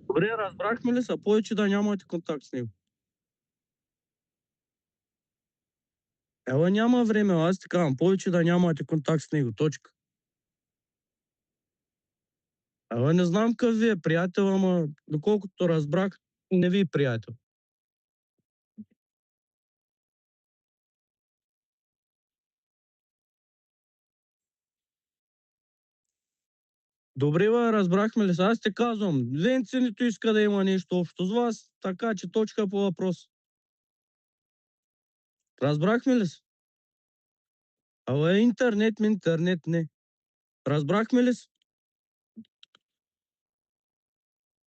Добре, разбрахме ли се? Повече да нямате контакт с него. Ела няма време, аз ти казвам, повече да нямате контакт с него, точка. Ела не знам какъв ви е приятел, ама доколкото разбрах, не ви е приятел. Добре, бе, разбрахме ли се? Аз ти казвам, Ленци нито иска да има нещо общо с вас, така че точка по въпрос. Разбрахме ли се? Ала интернет не. Разбрахме ли се?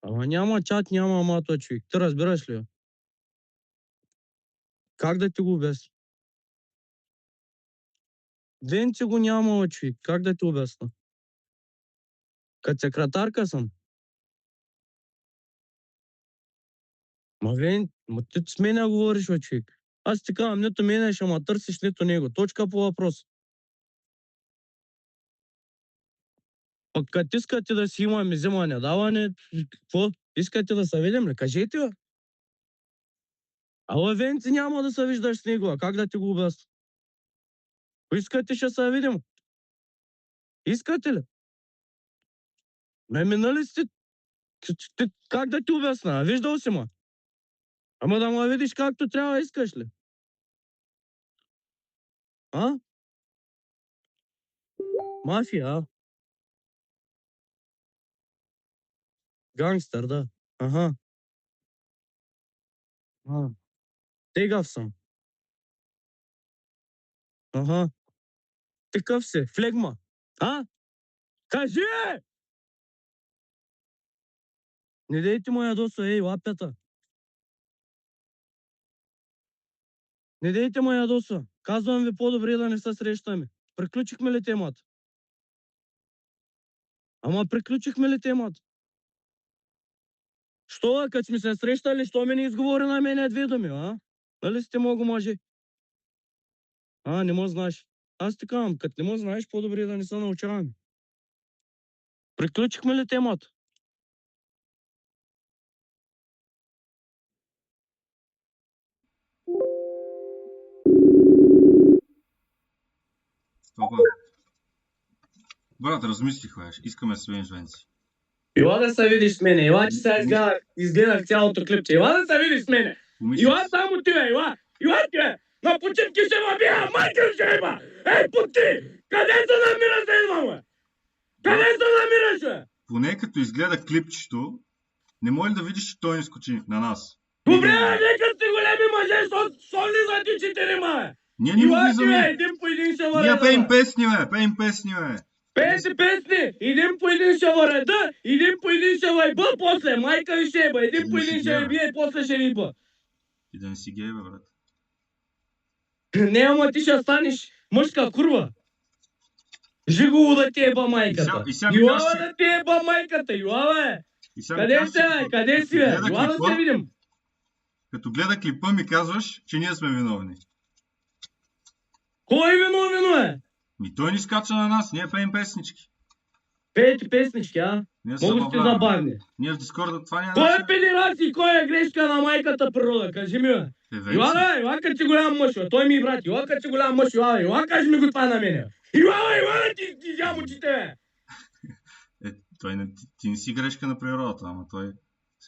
Ама няма чат, няма амато, човек. Ти разбираш ли? Как да ти го обясня? Ленци го няма, човек. Как да ти обясня? Като секретарка съм. Ма ти с мене говориш, бе, човек. Аз ти казвам, нито мене ще ма търсиш, нито него. Точка по въпрос. Пък като искате да си имаме взимане, даване, какво? Искате да се видим ли? Кажете, бе. Ала Венци няма да се виждаш с него, а как да ти го обясня? Искате, ще се видим. Искате ли? Минали сте. Как да ти обясна? Виждал си ма. Ама да ма видиш както трябва, искаш ли? А? Мафия, а? Гангстър, да. Аха. Тегав съм. Аха. Такъв си. Флегма. А? Кажи! Не дейте му ядоса, ей, лапята. Не дейте му ядоса. Казвам ви, по-добре да не се срещаме. Приключихме ли темата? Ама приключихме ли темата? Що, като сме се срещали, що ми не изговори на мене две думи, а? Нали сте много мъже? Не ме знаеш. Аз ти казвам, като не ме знаеш, по-добре да не се научаваме. Приключихме ли темата? Опа. Брат, размислих, искаме да се видим с Венци. Ела да се видиш с мене, ела, че сега изгледах цялото клипче. Ела да се видиш с мене. Ела само ти, бе, ела. Ела ти, бе. На почивки ще ма бия, майка ще има. Ей, пути! Къде се намираш да идвам, бе? Къде се намираш, бе? Поне като изгледа клипчето, не може ли да видиш, че той не скочи на нас? Добре, нека сте големи мъже, що влизат и четирима, бе? Ние не го влизаме. Един по един ще върна. Ние пеем песни, бе. Пейте песни! Един по един ще вреда, един по един ще вайба после. Майка ви ще еба, един по един ще ви бие, после ще ви ба. Ти да не си гей, бе, брат. Не, ама ти ще станеш мъжка курва. Жигово да ти еба майката. Юала да ти еба майката, юала, бе. Къде си, бе? Къде си, бе? Юала да се видим. Като гледа клипа ми казваш, че ние сме виновни. Кой е виновен, бе? Той ни скача на нас, ние пеем песнички. Пейте песнички, а? Много сте забавни. Ние в Дискорда това няма. Кой е педерас и кой е грешка на майката природа? Кажи ми, бе. Ила като си голям мъж, бе. Той ми е брат. Ила като си голям мъж, ила кажи ми го това на мене. Ила ти изям очите, бе. Ти не си грешка на природата, ама той...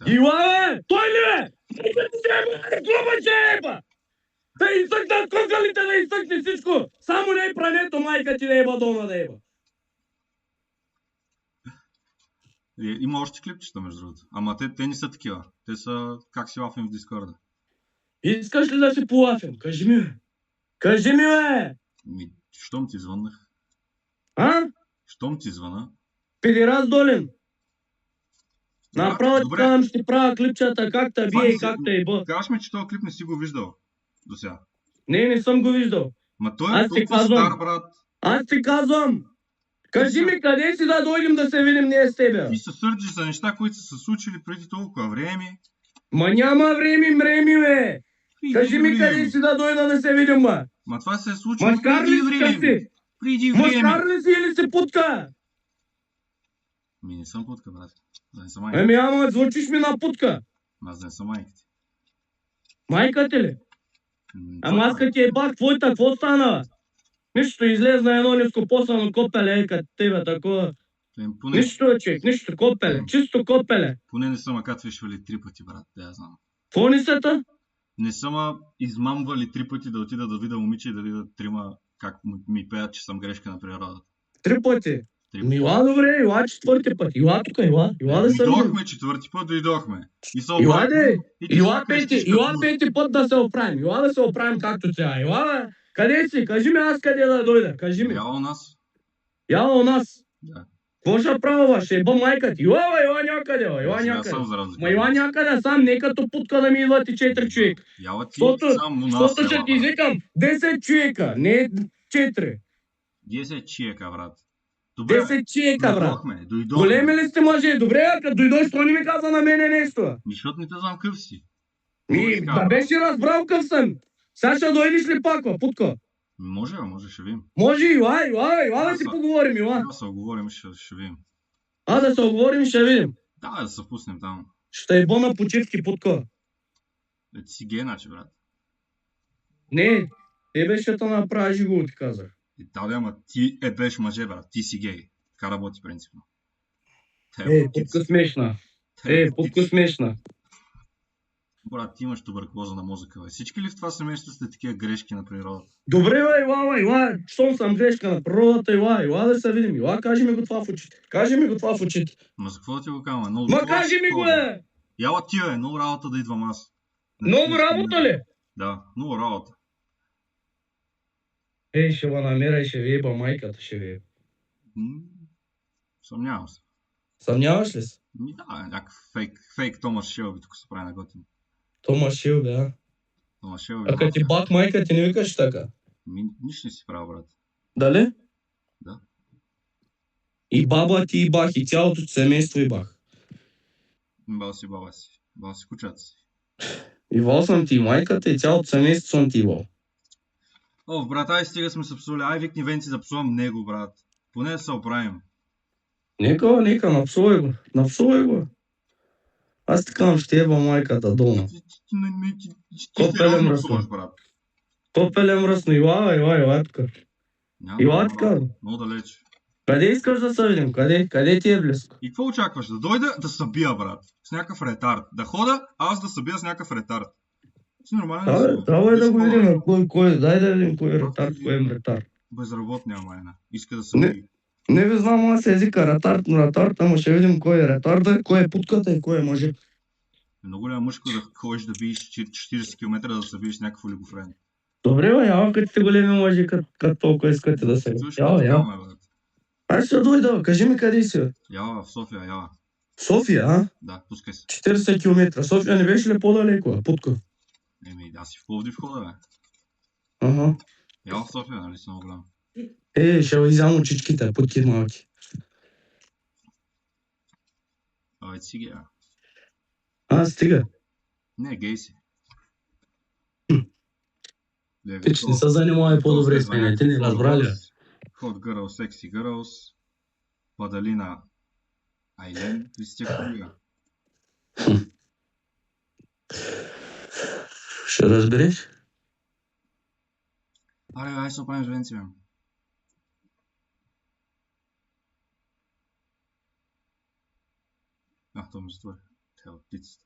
Ила, бе! Той ли, бе? Майката си е, глупаче е, бе! Да изсъкнат кукалите, да изсъкне всичко. Само не е прането майка ти да еба долна да еба. Има още клипчета, между другото. Ама те не са такива. Те са как си лафим в Дискорда. Искаш ли да си полафим? Кажи ми, бе. Кажи ми, бе! Щом ти звъннах? Щом ти звъна? Педерас долен. Направо ти казвам, ще правя клипчата как та бие и как та еба. Казваш ми, че този клип не си го виждал до сега. Не съм го виждал. Ма той е толкова стар, брат. Аз ти казвам. Кажи ми къде си да дойдем да се видим ние с тебе. Ти се сърдиш за неща, които са се случили преди толкова време. Ма няма време, бе. Кажи ми къде си да дойда да се видим, бе. Ма това се е случило преди време. Маскар ли си или си путка? Не съм путка, брат. Да не са майка. Еми, ама звучиш ми на путка. Аз да не са майка ти. Майка ти ли? Ама аз като ти е бах твоята, какво стана? Нищо, излезна едно нископосано копеле, като тебе, такова. Поне, Нищо, човек, нищо, копеле, чисто копеле. поне не са ма катвишвали 3 пъти, брат, да я знам. Какво ни са та? Не са ма измамвали 3 пъти да отида да видя момиче и да видя трима как ми пеят, че съм грешка на природата. 3 пъти. 3 пъти. Мила, добре, ила 4-ти път. Ила тук, ила да се видим. Дойдохме 4-ти път, дойдохме. И се Ила оправихме. де, И ти ила сега крещиш ила като луд. 5-ти път да се оправим. Ила да се оправим както трябва. Ила, бе. Къде си? Кажи ми аз къде да дойда. Кажи ми. Яла у нас. Яла у нас. Да. Какво ще правя, ще еба майка ти? Ила, бе, ила някъде, бе, ила Сега някъде. съм за разлика. Ма ила някъде сам, не като путка да ми идват и 4 човека. Яла ти Защото сам у нас ще ела, ти брат. извикам 10 човека, не 4. 10 чиека, брат. Добре, 10 човека, брат. дойдохме. Големи ли сте мъже? Добре, а като дойдеш, то не ми каза на мене нещо. Защото не те знам къв си. Да беше разбрал къв съм. Сега ще дойдеш ли пак, бе, путка? Може, ще видим. Може, ила да си поговорим, ила. Да се оговорим, ще видим. Да се оговорим, ще видим. Да се пуснем там. Ще еба на почивки, путка. Ти си гей, значи, брат. Не, тебе ще те направи живо, ти казах. Да, ама ти беше мъже, брат. Ти си гей. Така работи принципно. Путка смешна. Путка смешна. Брат, ти имаш туберкулоза на мозъка, бе. Всички ли в това семейство сте такива грешки на природата? Добре, бе, ила. Щом съм грешка на природата, ила да се видим. Ила, кажи ми го това в очите. Ма за какво да ти го кажа? Ма кажи ми го, бе! Яла ти, бе, много работа да идвам аз. Много работа ли? Да, много работа. Ще ма намеря и ще ви еба майката, ще ви еба. Съмнявам се. Съмняваш ли се? Да, някакъв фейк Томас Шелби тук се прави на готин. Томас Шелби, а? Томас Шелби. А като ти бах майка, ти не викаш така? Нищо не си правил, брат. Дали? Да. И баба ти и бах, и цялото семейство и бах. Бал си баба си. Бал си кучата си. Ивал съм ти майката и цялото семейство съм ти ивал. Брат, ай стига сме се псували. Ай викни Венци да псувам него, брат. Поне да се оправим. Нека, напсувай го. Аз ти казвам, ще еба майката дома. Ти сериозно псуваш, брат. Копеле мръсно, ила тук. Ила тук. Много далеч. Къде искаш да се видим? Къде ти е близко? И какво очакваш? Да дойда да събия, брат. С някакъв ретард. Да хода, аз да събия с някакъв ретард. Си нормален. Давай да го видим. Дай да видим кой е ретард, кой е ретард. Безработния майна. Иска да съби. Не ви знам аз езика ретард, ама ще видим кой е ретарда, кой е путката и кой е мъже. Много ли е мъжко да ходиш да биеш 40 км да събиеш някакъв олигофрен? Добре, бе, ява като сте големи мъжи, като толкова искате да се. Ява. Аз ще дойда, кажи ми къде си. Ява, в София, ява. София, а? Да, пускай се. 40 км. София не беше ли по-далеко, путка? Аз си в Пловдив хода, бе. Ага. Ява в София, нали си много голям. Ще изям очичките, путки малки. Ти си гея. Стига. Не, гей си. Пич, не се занимавай по-добре с мене, ти не разбрали. Hot Girls, Sexy Girls, Падалина, Айлен, ви сте колега. Ще разбереш? Ай се оправим с Венци, бе. То ми затвори. Тя птицата.